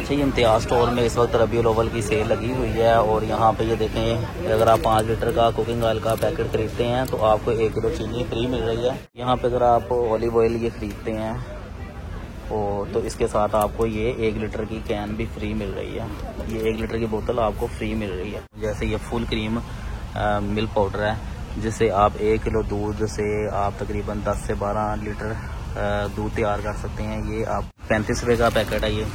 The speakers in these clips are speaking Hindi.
अच्छा, ये इम्तियाज़ स्टोर में इस वक्त रबीउल अव्वल की सेल लगी हुई है और यहाँ पे ये देखें, अगर आप 5 लीटर का कुकिंग ऑयल का पैकेट खरीदते हैं तो आपको 1 किलो चीनी फ्री मिल रही है। यहाँ पे अगर आप ऑलिव ऑयल ये खरीदते हैं तो इसके साथ आपको ये 1 लीटर की कैन भी फ्री मिल रही है। ये 1 लीटर की बोतल आपको फ्री मिल रही है। जैसे ये फुल क्रीम मिल्क पाउडर है, जिससे आप 1 किलो दूध से आप तकरीबन 10 से 12 लीटर दूध तैयार कर सकते हैं। ये आप 35 रुपये का पैकेट है। ये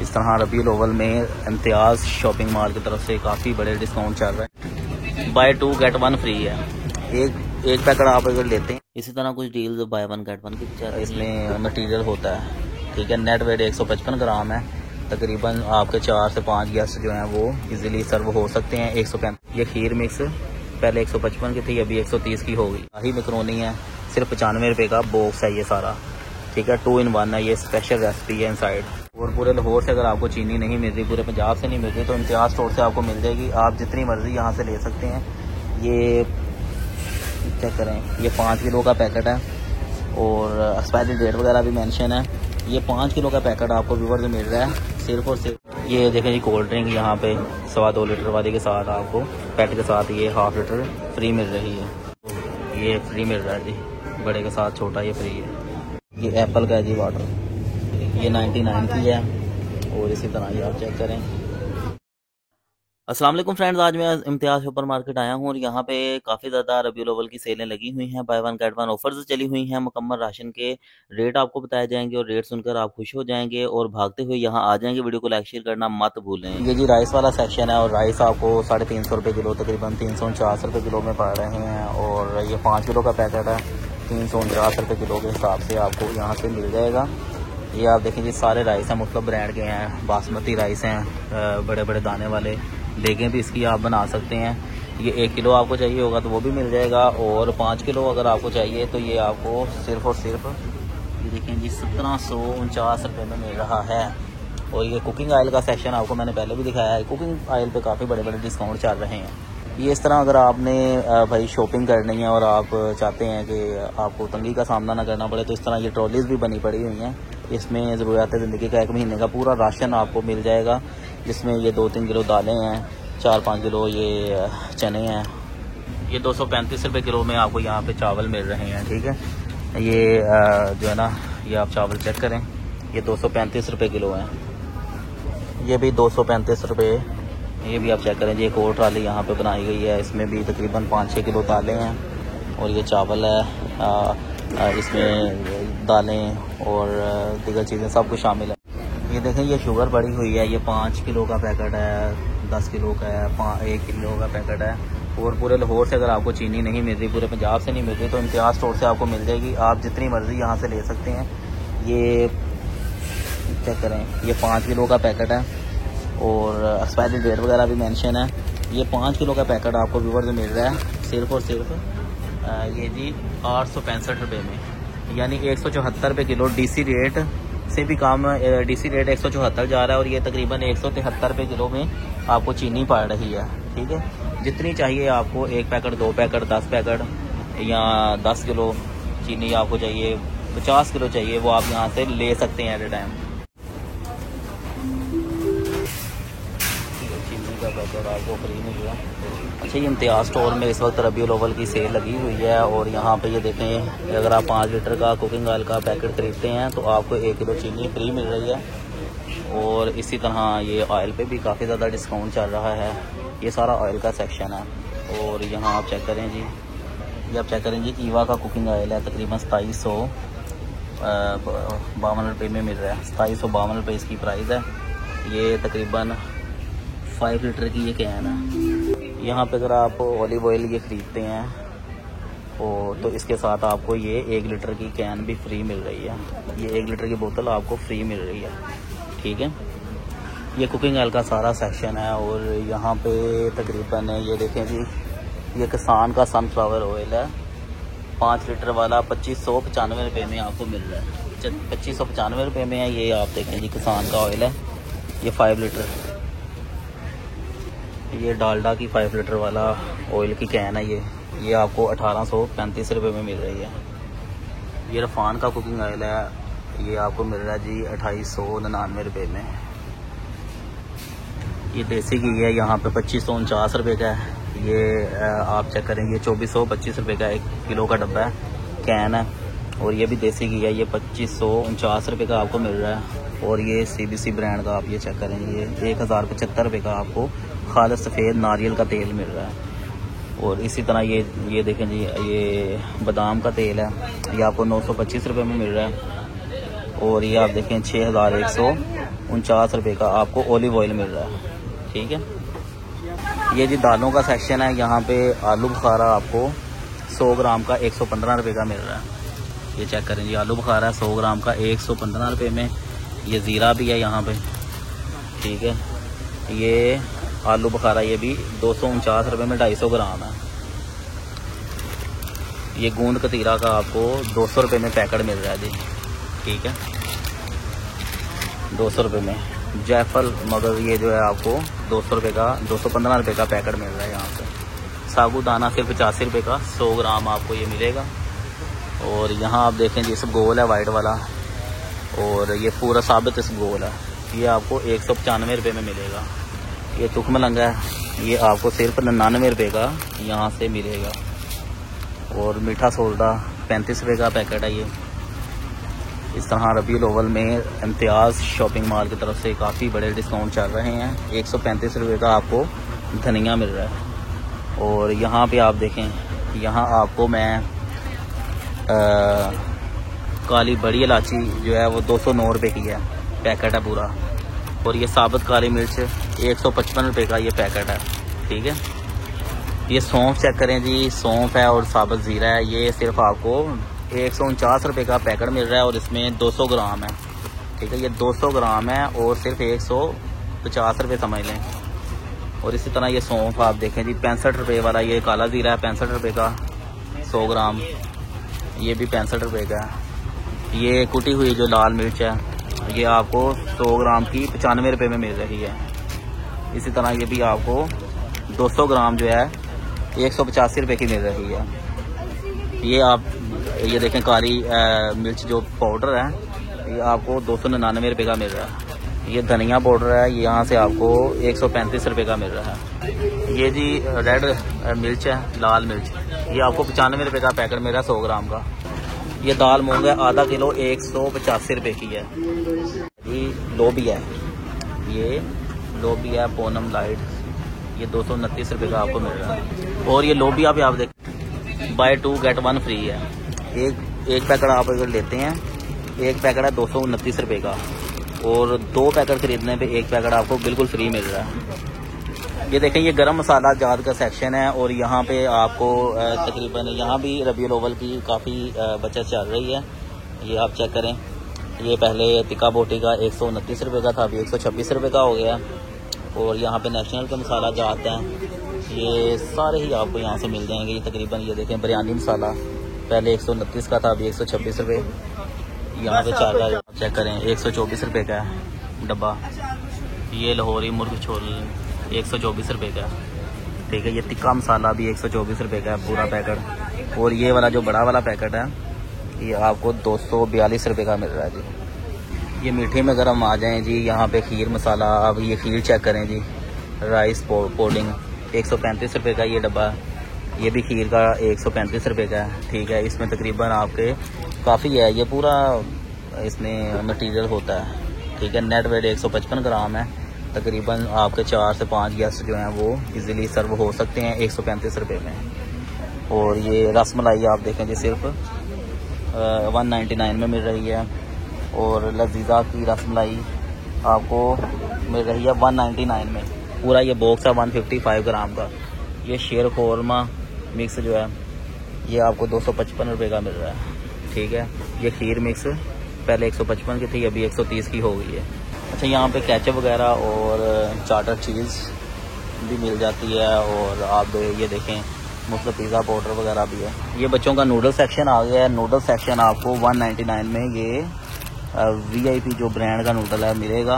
इस तरह रबीउल अव्वल में इम्तियाज़ शॉपिंग मॉल की तरफ से काफ़ी बड़े डिस्काउंट चल रहे हैं। बाय 2 गेट 1 फ्री है। एक पैकेट आप अगर लेते हैं, इसी तरह कुछ डील्स बाय 1 गेट 1 की चल रही है। इसमें मटेरियल होता है, ठीक है। नेट वेट 155 ग्राम है। तकरीबन आपके 4 से 5 गेस्ट जो हैं वो इजीली सर्व हो सकते हैं। 135 ये खीर मिक्स पहले 155 की थी, अभी 130 की हो गई। शाही मैकरोनी है, सिर्फ 95 रुपये का बॉक्स है ये सारा, ठीक है। 2 in 1 है। ये स्पेशल रेसिपी है इनसाइड। और पूरे लाहौर से अगर आपको चीनी नहीं मिल रही, पूरे पंजाब से नहीं मिल रही, तो इम्तियाज़ स्टोर से आपको मिल जाएगी। आप जितनी मर्ज़ी यहाँ से ले सकते हैं। ये चेक करें, ये 5 किलो का पैकेट है और एक्सपायरी डेट वगैरह भी मेंशन है। ये 5 किलो का पैकेट आपको व्यूअर से मिल रहा है सिर्फ और सिर्फ। ये देखें जी, कोल्ड ड्रिंक यहाँ पे 2.25 लीटर वाली के साथ आपको पैकेट के साथ ये 1/2 लीटर फ्री मिल रही है। ये फ्री मिल रहा है जी, बड़े के साथ छोटा ये फ्री है। ये एप्पल का है जी वाटर, ये 99 की है। और इसी तरह ये आप चेक करें। अस्सलाम वालेकुम फ्रेंड्स, आज मैं इम्तियाज़ सुपर मार्केट आया हूँ और यहाँ पे काफ़ी ज़्यादा रबीउल अव्वल की सेलें लगी हुई हैं। बाय 1 गेट 1 ऑफर्स चली हुई हैं। मुकम्मल राशन के रेट आपको बताए जाएंगे और रेट सुनकर आप खुश हो जाएंगे और भागते हुए यहाँ आ जाएंगे। वीडियो को लाइक शेयर करना मत भूलें। ये जी राइस वाला सेक्शन है और राइस आपको 350 रुपये किलो, तकरीबन 349 रुपये किलो में पड़ रहे हैं। और ये 5 किलो का पैकेट है, 349 रुपये किलो के हिसाब से आपको यहाँ से मिल जाएगा। ये आप देखें जी, सारे राइस हैं, मुख्तलिफ ब्रांड के हैं। बासमती राइस हैं, बड़े बड़े दाने वाले। देखें भी इसकी आप बना सकते हैं। ये 1 किलो आपको चाहिए होगा तो वो भी मिल जाएगा, और 5 किलो अगर आपको चाहिए तो ये आपको सिर्फ और सिर्फ ये देखें जी 1749 रुपये में मिल रहा है। और ये कुकिंग ऑयल का सेक्शन आपको मैंने पहले भी दिखाया है। कुकिंग ऑयल पे काफ़ी बड़े बड़े डिस्काउंट चल रहे हैं। ये इस तरह अगर आपने भाई शॉपिंग करनी है और आप चाहते हैं कि आपको तंगी का सामना ना करना पड़े, तो इस तरह ये ट्रॉलीज भी बनी पड़ी हुई हैं। इसमें ज़रूरियात ज़िंदगी का 1 महीने का पूरा राशन आपको मिल जाएगा, जिसमें ये 2-3 किलो दालें हैं, 4-5 किलो ये चने हैं। ये 235 रुपये किलो में आपको यहाँ पे चावल मिल रहे हैं, ठीक है। ये जो है ना, ये आप चावल चेक करें, ये 235 रुपये किलो हैं। ये भी 235 रुपये। ये भी आप चेक करें जी, एक और ट्राली यहाँ पे बनाई गई है। इसमें भी तकरीबन 5-6 किलो दालें हैं और ये चावल है। इसमें दालें और दीगर चीज़ें सब कुछ शामिल है। ये देखें, ये शुगर पड़ी हुई है। ये 5 किलो का पैकेट है, 10 किलो का है, 1 किलो का पैकेट है। और पूरे लाहौर से अगर आपको चीनी नहीं मिल रही, पूरे पंजाब से नहीं मिल रही, तो इम्तियाज़ स्टोर से आपको मिल जाएगी। आप जितनी मर्ज़ी यहाँ से ले सकते हैं। ये चेक करें, ये 5 किलो का पैकेट है और एक्सपायरी डेट वगैरह भी मेंशन है। ये 5 किलो का पैकेट आपको व्यूअर से मिल रहा है सिर्फ और सिर्फ ये जी 865 रुपये में, यानी 174 रुपये किलो। डीसी रेट से भी कम, डीसी रेट 174 जा रहा है और ये तकरीबन 173 रुपये किलो में आपको चीनी पड़ रही है, ठीक है। जितनी चाहिए आपको, 1 पैकेट, 2 पैकेट, 10 पैकेट या 10 किलो चीनी आपको चाहिए, 50 किलो चाहिए, वो आप यहाँ से ले सकते हैं एट ए टाइम। चीनी का पैकेट आपको फ्री में दिया। अच्छा, ये इम्तियाज़ स्टोर में इस वक्त रबीउल अव्वल की सेल लगी हुई है और यहाँ पे ये देखें, अगर आप 5 लीटर का कुकिंग ऑयल का पैकेट खरीदते हैं तो आपको 1 किलो चीनी फ्री मिल रही है। और इसी तरह ये ऑयल पे भी काफ़ी ज़्यादा डिस्काउंट चल रहा है। ये सारा ऑयल का सेक्शन है। और यहाँ आप चेक करें जी, ये आप चेक करें जी, ईवा का कुकिंग ऑयल है, तकरीबन 2752 रुपये में मिल रहा है। 2752 रुपये इसकी प्राइस है। ये तकरीबन 5 लीटर की ये कैन है। यहाँ पे अगर आप ऑलिव ऑयल ये ख़रीदते हैं तो इसके साथ आपको ये 1 लीटर की कैन भी फ्री मिल रही है। ये 1 लीटर की बोतल आपको फ्री मिल रही है, ठीक है। ये कुकिंग ऑयल का सारा सेक्शन है। और यहाँ पे तकरीबन ये देखें जी, ये किसान का सनफ्लावर ऑयल है, 5 लीटर वाला 2595 रुपये में आपको मिल रहा है। 2595 रुपये में है। ये आप देखें जी, किसान का ऑयल है, ये 5 लीटर। ये डालडा की 5 लीटर वाला ऑयल की कैन है। ये आपको 1835 रुपये में मिल रही है। ये रफान का कुकिंग ऑयल है, ये आपको मिल रहा है जी 2899 रुपये में। ये देसी घी है, यहाँ पे 2549 रुपये का है। ये आप चेक करेंगे 2425 रुपये का 1 किलो का डब्बा है, कैन है। और ये भी देसी घी है, ये 2549 रुपये का आपको मिल रहा है। और ये CBC ब्रांड का आप ये चेक करेंगे, ये 1075 रुपये का आपको खालिस सफ़ेद नारियल का तेल मिल रहा है। और इसी तरह ये देखें जी, ये बादाम का तेल है, ये आपको 925 रुपये में मिल रहा है। और ये आप देखें 6149 रुपये का आपको ऑलिव ऑयल मिल रहा है। ठीक है, ये जी दालों का सेक्शन है। यहाँ पे आलू बुखारा आपको 100 ग्राम का 115 रुपये का मिल रहा है। ये चेक करें जी, आलू बुखारा 100 ग्राम का 115 रुपये में। ये ज़ीरा भी है यहाँ पे। ठीक है, ये आलू बुखारा ये भी 249 रुपये में 250 ग्राम है। ये गूंद कतीरा का आपको 200 रुपये में पैकेट मिल रहा है जी। ठीक है, 200 रुपये में। जायफल मगर ये जो है आपको 200 रुपये का 215 रुपये का पैकेट मिल रहा है यहाँ से। साबूदाना सिर्फ 85 रुपये का 100 ग्राम आपको ये मिलेगा। और यहाँ आप देखें जी, इसबगोल है वाइट वाला, और ये पूरा साबित इसबगोल है, ये आपको 195 रुपये में मिलेगा। ये तुखमलंगा है, ये आपको सिर्फ 99 रुपये का यहाँ से मिलेगा। और मीठा सोडा 35 रुपये का पैकेट है ये। इस तरह रबीउल अव्वल में इम्तियाज़ शॉपिंग मॉल की तरफ से काफ़ी बड़े डिस्काउंट चल रहे हैं। 135 रुपये का आपको धनिया मिल रहा है। और यहाँ पे आप देखें, यहाँ आपको मैं काली बड़ी इलायची जो है वो 209 रुपये की है, पैकेट है पूरा। और ये साबुत काली मिर्च 155 रुपये का ये पैकेट है। ठीक है, ये सौंफ चेक करें जी, सौंफ है और साबुत ज़ीरा है, ये सिर्फ आपको 149 रुपये का पैकेट मिल रहा है। और इसमें 200 ग्राम है। ठीक है, ये 200 ग्राम है और सिर्फ 150 रुपये समझ लें। और इसी तरह ये सौंफ आप देखें जी, 65 रुपये वाला ये काला ज़ीरा है, 65 रुपये का 100 ग्राम, ये भी 65 रुपये का है। ये कुटी हुई जो लाल मिर्च है, ये आपको 100 ग्राम की 95 रुपये में मिल रही है। इसी तरह ये भी आपको 200 ग्राम जो है 185 रुपये की मिल रही है। ये आप ये देखें काली मिर्च जो पाउडर है, ये आपको 299 रुपये का मिल रहा है। ये धनिया पाउडर है, ये यहाँ से आपको 135 रुपये का मिल रहा है। ये जी रेड मिर्च है, लाल मिर्च, ये आपको 95 रुपये का पैकेट मिल रहा है 100 ग्राम का। ये दाल मूंग है, आधा किलो 185 रुपये की है। ये लोबी है, ये लोबी है पूनम लाइट, ये 229 रुपये का आपको मिल रहा है। और ये लोबिया भी आप देखें, बाय 2 गेट 1 फ्री है। एक पैकेट आप अगर लेते हैं, एक पैकेट है 229 रुपये का, और 2 पैकेट खरीदने पे एक पैकेट आपको बिल्कुल फ्री मिल रहा है। ये देखें, ये गरम मसाला जात का सेक्शन है। और यहाँ पे आपको तकरीबन यहाँ भी रबीउल अव्वल की काफ़ी बचत चल रही है। ये आप चेक करें, ये पहले टिक्का बोटी का 129 रुपये का था, अभी 126 रुपये का हो गया। और यहाँ पे नेशनल के मसाला जात हैं, ये सारे ही आपको यहाँ से मिल जाएंगे। ये तकरीबन ये देखें, बिरयानी मसाला पहले 129 का था, अभी 126 रुपये यहाँ पे चल रहा है। चेक करें, 124 रुपये का डब्बा। ये लाहौरी मुर्ग छोल 124 रुपये का। ठीक है, ये टिक्का मसाला भी 124 रुपये का है पूरा पैकेट। और ये वाला जो बड़ा वाला पैकेट है, ये आपको 242 रुपये का मिल रहा है जी। ये मीठे में अगर हम आ जाएँ जी, यहाँ पे खीर मसाला, अब ये खीर चेक करें जी, राइस पुडिंग 135 रुपये का ये डब्बा। ये भी खीर का 135 रुपये का है। ठीक है, इसमें तकरीबन आपके काफ़ी है, ये पूरा इसमें मटीरियल होता है। ठीक है, नेट वेट 155 ग्राम है। तकरीबन आपके 4 से 5 गेस्ट जो हैं वो इजीली सर्व हो सकते हैं 135 रुपये में। और ये रसमलाई आप देखें जी, सिर्फ 199 में मिल रही है। और लजीजा की रसमलाई आपको मिल रही है 199 में। पूरा ये बॉक्स है 155 ग्राम का। ये शेर खोरमा मिक्स जो है, ये आपको 255 रुपये का मिल रहा है। ठीक है, ये खीर मिक्स पहले 155 की थी, अभी 130 की हो गई है। अच्छा, यहाँ पे केचप वगैरह और चाटर चीज़ भी मिल जाती है। और आप ये देखें, मुफ्त पिज़्ज़ा पाउडर वगैरह भी है। ये बच्चों का नूडल सेक्शन आ गया है। नूडल सेक्शन आपको 199 में ये VIP जो ब्रांड का नूडल है मिलेगा।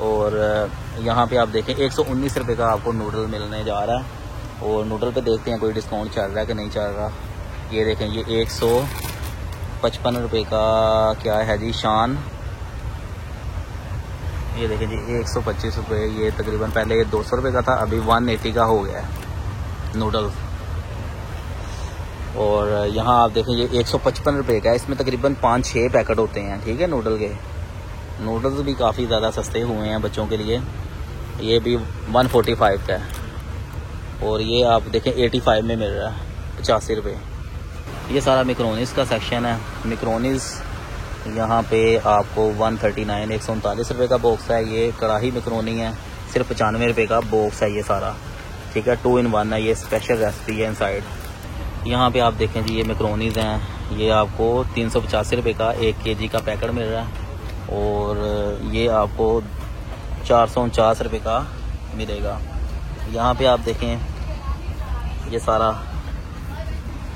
और यहाँ पे आप देखें 119 रुपये का आपको नूडल मिलने जा रहा है। और नूडल पे देखते हैं कोई डिस्काउंट चल रहा है कि नहीं चल रहा। ये देखें, ये 55 रुपये का क्या है जी शान। ये देखें जी 125 रुपये। ये तकरीबन पहले ये 200 रुपये का था, अभी 180 का हो गया है नूडल्स। और यहाँ आप देखें ये 155 रुपये का है, इसमें तकरीबन 5-6 पैकेट होते हैं, ठीक है। नूडल के नूडल्स भी काफ़ी ज़्यादा सस्ते हुए हैं बच्चों के लिए। ये भी 145 का है। और ये आप देखें 85 में मिल रहा है, 85 रुपये। ये सारा मैकरोनीज़ का सेक्शन है। मैकरोनीज़ यहाँ पे आपको 139 139 रुपये का बॉक्स है। ये कढ़ाई मैकरोनी है, सिर्फ 95 रुपये का बॉक्स है ये सारा, ठीक है। 2 in 1 है, ये स्पेशल रेसिपी है इनसाइड। यहाँ पे आप देखें जी ये मैकरोनीज़ हैं, ये आपको 385 रुपये का 1 kg का पैकेट मिल रहा है। और ये आपको 449 रुपये का मिलेगा। यहाँ पे आप देखें ये सारा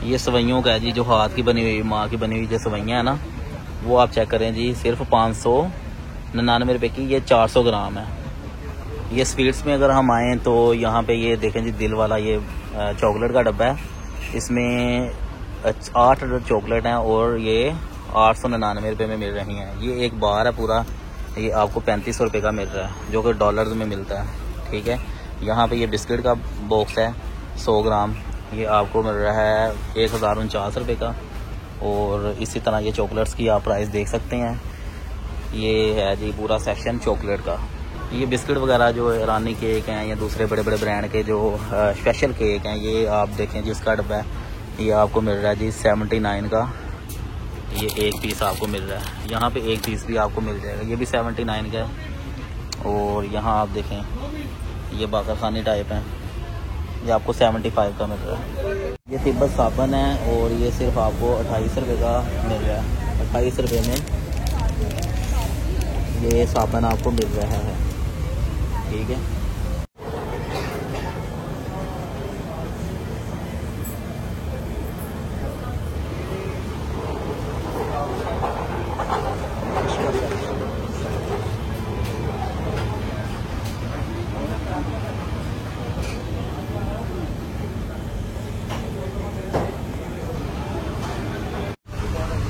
ये सवैयों का है जी, जो हाथ की बनी हुई माँ की बनी हुई जो सवैयाँ है ना, वो आप चेक करें जी, सिर्फ 599 रुपये की ये 400 ग्राम है। ये स्वीट्स में अगर हम आएँ तो यहाँ पे ये देखें जी दिल वाला ये चॉकलेट का डब्बा है, इसमें 8 चॉकलेट हैं और ये 899 रुपये में मिल रही हैं। ये एक बार है पूरा, ये आपको 3500 रुपये का मिल रहा है, जो कि डॉलर्स में मिलता है, ठीक है। यहाँ पे ये बिस्किट का बॉक्स है 100 ग्राम, ये आपको मिल रहा है 1049 रुपये का। और इसी तरह ये चॉकलेट्स की आप प्राइस देख सकते हैं। ये है जी पूरा सेक्शन चॉकलेट का। ये बिस्किट वगैरह जो रानी केक हैं या दूसरे बड़े बड़े ब्रांड के जो स्पेशल केक हैं, ये आप देखें जी उसका डब्बा है, ये आपको मिल रहा है जी 79 का। ये एक पीस आपको मिल रहा है, यहाँ पे एक पीस भी आपको मिल जाएगा, ये भी 79 का है। और यहाँ आप देखें ये बाकर खानी टाइप है, ये आपको 75 का मिल रहा है। ये तिब्बत साबुन है और ये सिर्फ आपको 28 रुपये का मिल रहा है। 28 रुपये में ये साबुन आपको मिल रहा है, ठीक है।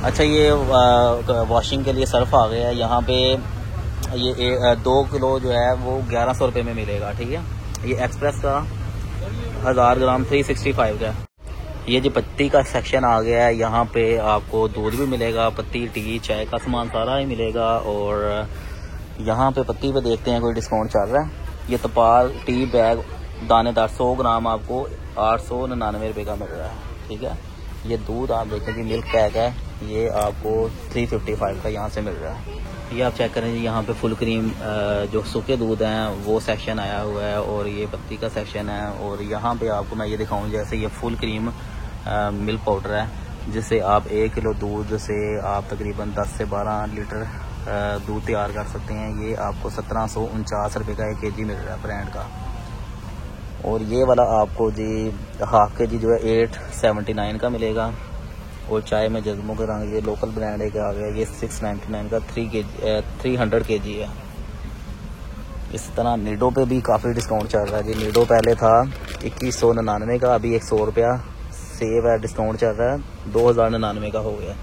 अच्छा ये वॉशिंग के लिए सर्फ आ गया है। यहाँ पे ये 2 किलो जो है वो 1100 रुपये में मिलेगा, ठीक है। ये एक्सप्रेस का 1000 ग्राम 365 का। ये जो पत्ती का सेक्शन आ गया है, यहाँ पे आपको दूध भी मिलेगा, पत्ती टी चाय का सामान सारा ही मिलेगा। और यहाँ पे पत्ती पे देखते हैं कोई डिस्काउंट चल रहा है। ये तपाल टी बैग दानेदार 100 ग्राम आपको 899 रुपये का मिल रहा है, ठीक है। ये दूध आप देखें कि मिल्क पैक है, ये आपको 355 का यहाँ से मिल रहा है। ये आप चेक करें जी, यहाँ पे फुल क्रीम जो सूखे दूध हैं वो सेक्शन आया हुआ है और ये पत्ती का सेक्शन है। और यहाँ पे आपको मैं ये दिखाऊं, जैसे ये फुल क्रीम मिल्क पाउडर है, जिससे आप 1 किलो दूध से आप तकरीबन 10 से 12 लीटर दूध तैयार कर सकते हैं। ये आपको 1749 रुपये का 1 kg मिल रहा है ब्रांड का। और ये वाला आपको जी हाफ के जी जो है 879 का मिलेगा। और चाय में जज्बों के रंग ये लोकल ब्रांड है आ गया, ये 699 का 300 kg है। इस तरह नीडो पे भी काफ़ी डिस्काउंट चल रहा है जी। नीडो पहले था 2199 का, अभी 100 रुपया सेव है, डिस्काउंट चल रहा है, 2099 का हो गया।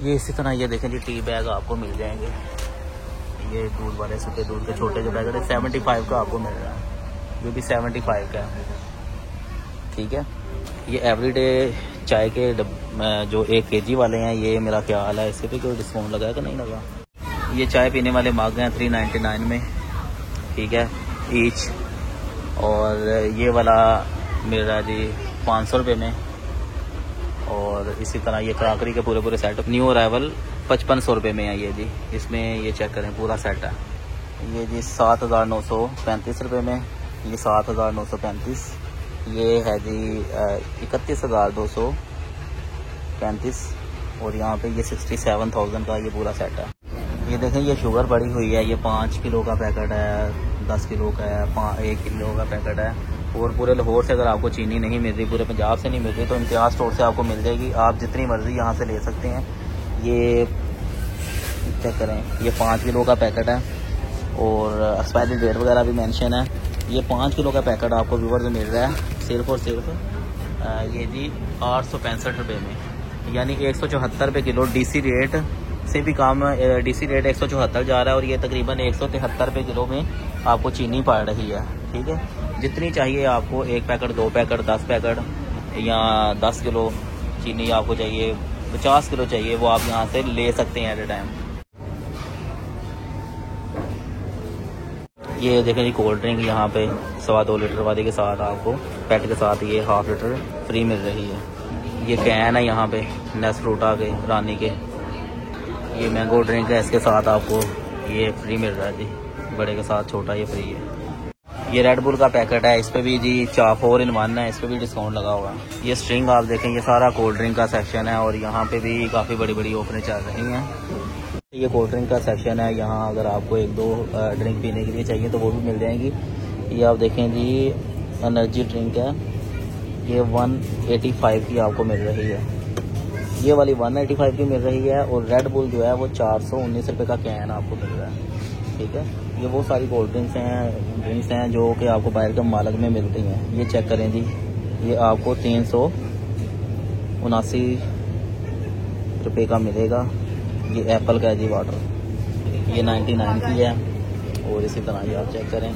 ये इसी तरह ये देखें जी टी बैग आपको मिल जाएंगे, ये दूध वाले सूखे दूध के छोटे जो पैकेट है 75 का आपको मिल रहा है, ये भी 75 का है, ठीक है। ये एवरीडे चाय के जो 1 kg वाले हैं, ये मेरा ख्याल है इसके पे कोई डिस्काउंट लगा है कि नहीं लगा। ये चाय पीने वाले मग हैं 399 में, ठीक है ईच। और ये वाला मिल रहा है जी 500 रुपये में। और इसी तरह ये क्रॉकरी के पूरे सेट न्यू अराइवल 5500 रुपये में है ये जी। इसमें ये चेक करें पूरा सेट है, ये जी 7935 रुपये में, ये 7935। ये है जी 31235। और यहाँ पे ये 67,000 का ये पूरा सेट है। ये देखें ये शुगर पड़ी हुई है, ये 5 किलो का पैकेट है, 10 किलो का है, 1 किलो का पैकेट है। और पूरे लाहौर से अगर आपको चीनी नहीं मिल रही, पूरे पंजाब से नहीं मिल रही, तो इम्तियाज़ स्टोर से आपको मिल जाएगी, आप जितनी मर्ज़ी यहाँ से ले सकते हैं। ये चेक करें, ये 5 किलो का पैकेट है और एक्सपायरी डेट वगैरह भी मेंशन है। ये 5 किलो का पैकेट आपको व्यूअर्स मिल रहा है सिर्फ और सिर्फ ये जी 865 रुपये में, यानी 174 रुपये किलो। डीसी रेट से भी कम, डीसी रेट 174 जा रहा है और ये तकरीबन 173 रुपये किलो में आपको चीनी पड़ रही है। ठीक है, जितनी चाहिए आपको, 1 पैकेट, 2 पैकेट, 10 पैकेट या 10 किलो चीनी आपको चाहिए, 50 किलो चाहिए, वो आप यहाँ से ले सकते हैं एट ए टाइम। ये देखें जी कोल्ड ड्रिंक यहाँ पे 2.25 लीटर वाले के साथ आपको पेट के साथ ये 1/2 लीटर फ्री मिल रही है। ये कैन है यहाँ पे नेस्फ्रूटा के, रानी के। ये मैंगो ड्रिंक है, इसके साथ आपको ये फ्री मिल रहा है जी, बड़े के साथ छोटा ये फ्री है। ये रेड बुल का पैकेट है, इस पर भी जी 4 in 1 है, इस पर भी डिस्काउंट लगा हुआ है। ये स्ट्रिंग आप देखें, ये सारा कोल्ड ड्रिंक का सेक्शन है और यहाँ पे भी काफ़ी बड़ी बड़ी ऑफरें चल रही हैं। ये कोल्ड ड्रिंक का सेक्शन है, यहाँ अगर आपको 1-2 ड्रिंक पीने के लिए चाहिए तो वो भी मिल जाएंगी। ये आप देखें जी एनर्जी ड्रिंक है, ये 185 की आपको मिल रही है, ये वाली 185 की मिल रही है। और रेड बुल जो है वो 419 रुपये का कैन आपको मिल रहा है। ठीक है, ये वो सारी कोल्ड ड्रिंक्स हैं जो कि आपको बाहर के मालक में मिलती हैं। ये चेक करें जी, ये आपको 379 रुपये का मिलेगा। ये एप्पल का है जी वाटर, ये 99 की है। और इसी तरह ये आप चेक करें,